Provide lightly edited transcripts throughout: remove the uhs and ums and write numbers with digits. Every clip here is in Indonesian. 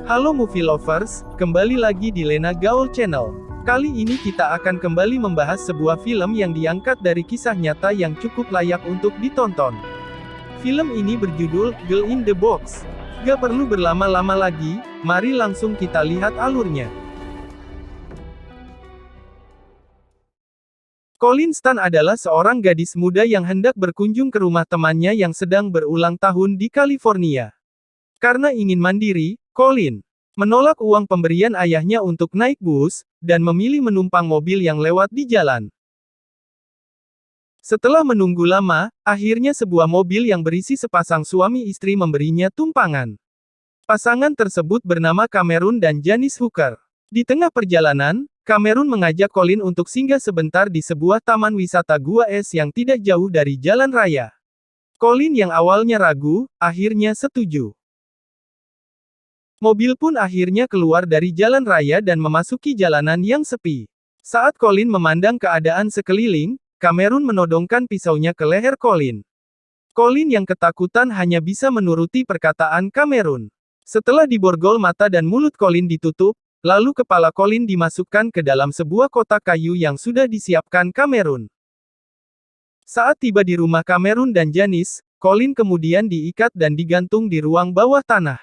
Halo movie lovers, kembali lagi di Lena Gaul Channel. Kali ini kita akan kembali membahas sebuah film yang diangkat dari kisah nyata yang cukup layak untuk ditonton. Film ini berjudul Girl in the Box. Gak perlu berlama-lama lagi, mari langsung kita lihat alurnya. Colleen Stan adalah seorang gadis muda yang hendak berkunjung ke rumah temannya yang sedang berulang tahun di California. Karena ingin mandiri, Colleen menolak uang pemberian ayahnya untuk naik bus, dan memilih menumpang mobil yang lewat di jalan. Setelah menunggu lama, akhirnya sebuah mobil yang berisi sepasang suami istri memberinya tumpangan. Pasangan tersebut bernama Cameron dan Janice Hooker. Di tengah perjalanan, Cameron mengajak Colleen untuk singgah sebentar di sebuah taman wisata gua es yang tidak jauh dari jalan raya. Colleen yang awalnya ragu, akhirnya setuju. Mobil pun akhirnya keluar dari jalan raya dan memasuki jalanan yang sepi. Saat Colleen memandang keadaan sekeliling, Cameron menodongkan pisaunya ke leher Colleen. Colleen yang ketakutan hanya bisa menuruti perkataan Cameron. Setelah diborgol mata dan mulut Colleen ditutup, lalu kepala Colleen dimasukkan ke dalam sebuah kotak kayu yang sudah disiapkan Cameron. Saat tiba di rumah Cameron dan Janice, Colleen kemudian diikat dan digantung di ruang bawah tanah.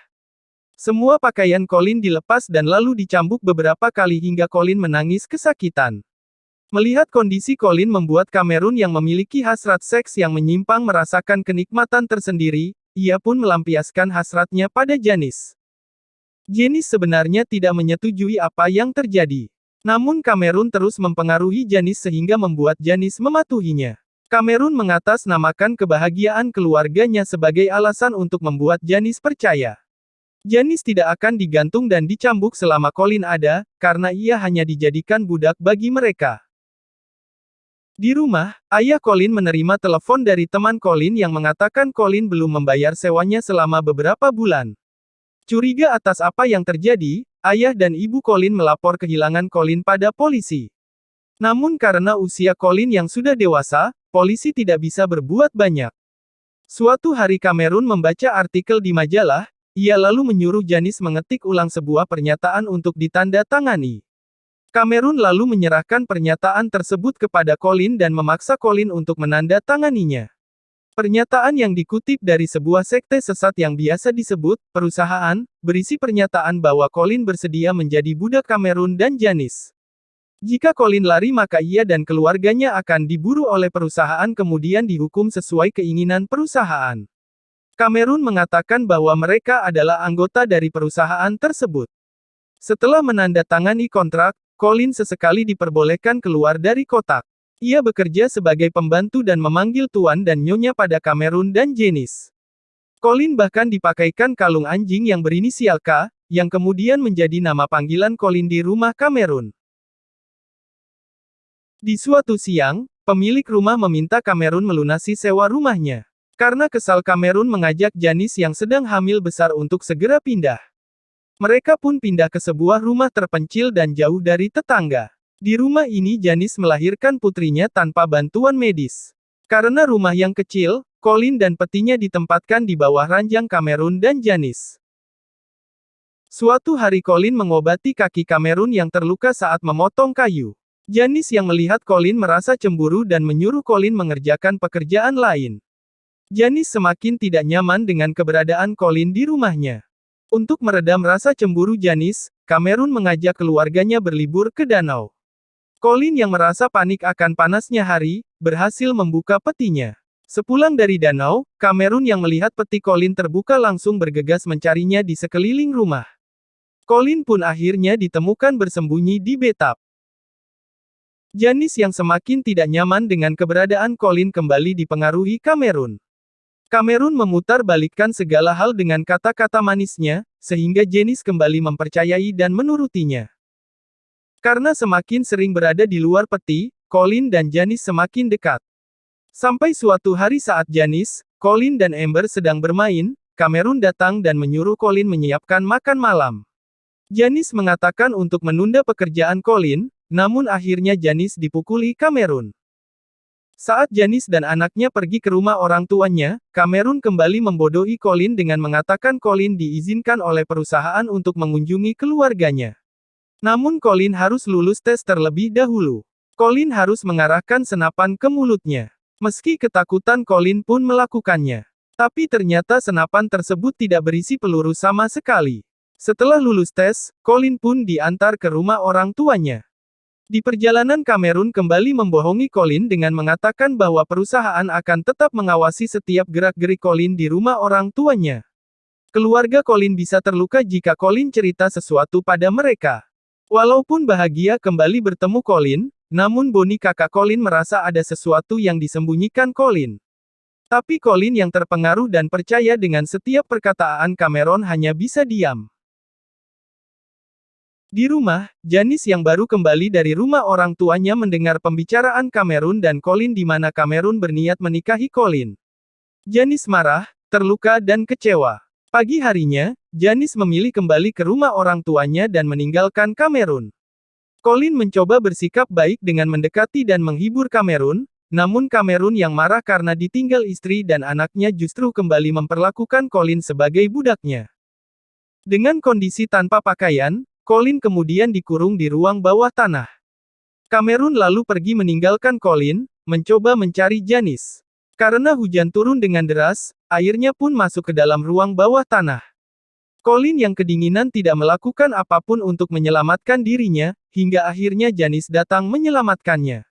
Semua pakaian Colleen dilepas dan lalu dicambuk beberapa kali hingga Colleen menangis kesakitan. Melihat kondisi Colleen membuat Cameron yang memiliki hasrat seks yang menyimpang merasakan kenikmatan tersendiri, ia pun melampiaskan hasratnya pada Janice. Janice sebenarnya tidak menyetujui apa yang terjadi. Namun Cameron terus mempengaruhi Janice sehingga membuat Janice mematuhinya. Cameron mengatasnamakan kebahagiaan keluarganya sebagai alasan untuk membuat Janice percaya. Janice tidak akan digantung dan dicambuk selama Colleen ada, karena ia hanya dijadikan budak bagi mereka. Di rumah, ayah Colleen menerima telepon dari teman Colleen yang mengatakan Colleen belum membayar sewanya selama beberapa bulan. Curiga atas apa yang terjadi, ayah dan ibu Colleen melapor kehilangan Colleen pada polisi. Namun karena usia Colleen yang sudah dewasa, polisi tidak bisa berbuat banyak. Suatu hari Cameron membaca artikel di majalah, ia lalu menyuruh Janice mengetik ulang sebuah pernyataan untuk ditanda tangani. Cameron lalu menyerahkan pernyataan tersebut kepada Colleen dan memaksa Colleen untuk menandatanganinya. Pernyataan yang dikutip dari sebuah sekte sesat yang biasa disebut perusahaan, berisi pernyataan bahwa Colleen bersedia menjadi budak Cameron dan Janice. Jika Colleen lari maka ia dan keluarganya akan diburu oleh perusahaan kemudian dihukum sesuai keinginan perusahaan. Cameron mengatakan bahwa mereka adalah anggota dari perusahaan tersebut. Setelah menandatangani kontrak, Colleen sesekali diperbolehkan keluar dari kotak. Ia bekerja sebagai pembantu dan memanggil tuan dan nyonya pada Cameron dan Janice. Colleen bahkan dipakaikan kalung anjing yang berinisial K, yang kemudian menjadi nama panggilan Colleen di rumah Cameron. Di suatu siang, pemilik rumah meminta Cameron melunasi sewa rumahnya. Karena kesal Cameron mengajak Janice yang sedang hamil besar untuk segera pindah. Mereka pun pindah ke sebuah rumah terpencil dan jauh dari tetangga. Di rumah ini Janice melahirkan putrinya tanpa bantuan medis. Karena rumah yang kecil, Colleen dan petinya ditempatkan di bawah ranjang Cameron dan Janice. Suatu hari Colleen mengobati kaki Cameron yang terluka saat memotong kayu. Janice yang melihat Colleen merasa cemburu dan menyuruh Colleen mengerjakan pekerjaan lain. Janice semakin tidak nyaman dengan keberadaan Colleen di rumahnya. Untuk meredam rasa cemburu Janice, Cameron mengajak keluarganya berlibur ke danau. Colleen yang merasa panik akan panasnya hari, berhasil membuka petinya. Sepulang dari danau, Cameron yang melihat peti Colleen terbuka langsung bergegas mencarinya di sekeliling rumah. Colleen pun akhirnya ditemukan bersembunyi di bathtub. Janice yang semakin tidak nyaman dengan keberadaan Colleen kembali dipengaruhi Cameron. Cameron memutarbalikkan segala hal dengan kata-kata manisnya, sehingga Janice kembali mempercayai dan menurutinya. Karena semakin sering berada di luar peti, Colleen dan Janice semakin dekat. Sampai suatu hari saat Janice, Colleen dan Amber sedang bermain, Cameron datang dan menyuruh Colleen menyiapkan makan malam. Janice mengatakan untuk menunda pekerjaan Colleen, namun akhirnya Janice dipukuli Cameron. Saat Janice dan anaknya pergi ke rumah orang tuanya, Cameron kembali membodohi Colin dengan mengatakan Colin diizinkan oleh perusahaan untuk mengunjungi keluarganya. Namun Colin harus lulus tes terlebih dahulu. Colin harus mengarahkan senapan ke mulutnya. Meski ketakutan, Colin pun melakukannya. Tapi ternyata senapan tersebut tidak berisi peluru sama sekali. Setelah lulus tes, Colin pun diantar ke rumah orang tuanya. Di perjalanan, Cameron kembali membohongi Colin dengan mengatakan bahwa perusahaan akan tetap mengawasi setiap gerak-gerik Colin di rumah orang tuanya. Keluarga Colin bisa terluka jika Colin cerita sesuatu pada mereka. Walaupun bahagia kembali bertemu Colin, namun Bonnie kakak Colin merasa ada sesuatu yang disembunyikan Colin. Tapi Colin yang terpengaruh dan percaya dengan setiap perkataan Cameron hanya bisa diam. Di rumah, Janice yang baru kembali dari rumah orang tuanya mendengar pembicaraan Cameron dan Colin di mana Cameron berniat menikahi Colin. Janice marah, terluka dan kecewa. Pagi harinya, Janice memilih kembali ke rumah orang tuanya dan meninggalkan Cameron. Colin mencoba bersikap baik dengan mendekati dan menghibur Cameron, namun Cameron yang marah karena ditinggal istri dan anaknya justru kembali memperlakukan Colin sebagai budaknya. Dengan kondisi tanpa pakaian, Colin kemudian dikurung di ruang bawah tanah. Cameron lalu pergi meninggalkan Colin, mencoba mencari Janice. Karena hujan turun dengan deras, airnya pun masuk ke dalam ruang bawah tanah. Colin yang kedinginan tidak melakukan apapun untuk menyelamatkan dirinya, hingga akhirnya Janice datang menyelamatkannya.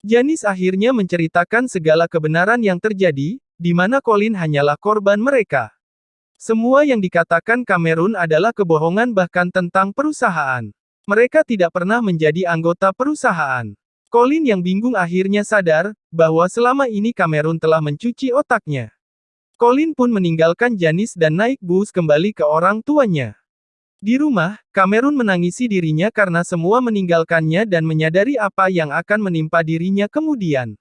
Janice akhirnya menceritakan segala kebenaran yang terjadi, di mana Colin hanyalah korban mereka. Semua yang dikatakan Cameron adalah kebohongan bahkan tentang perusahaan. Mereka tidak pernah menjadi anggota perusahaan. Colin yang bingung akhirnya sadar, bahwa selama ini Cameron telah mencuci otaknya. Colin pun meninggalkan Janice dan naik bus kembali ke orang tuanya. Di rumah, Cameron menangisi dirinya karena semua meninggalkannya dan menyadari apa yang akan menimpa dirinya kemudian.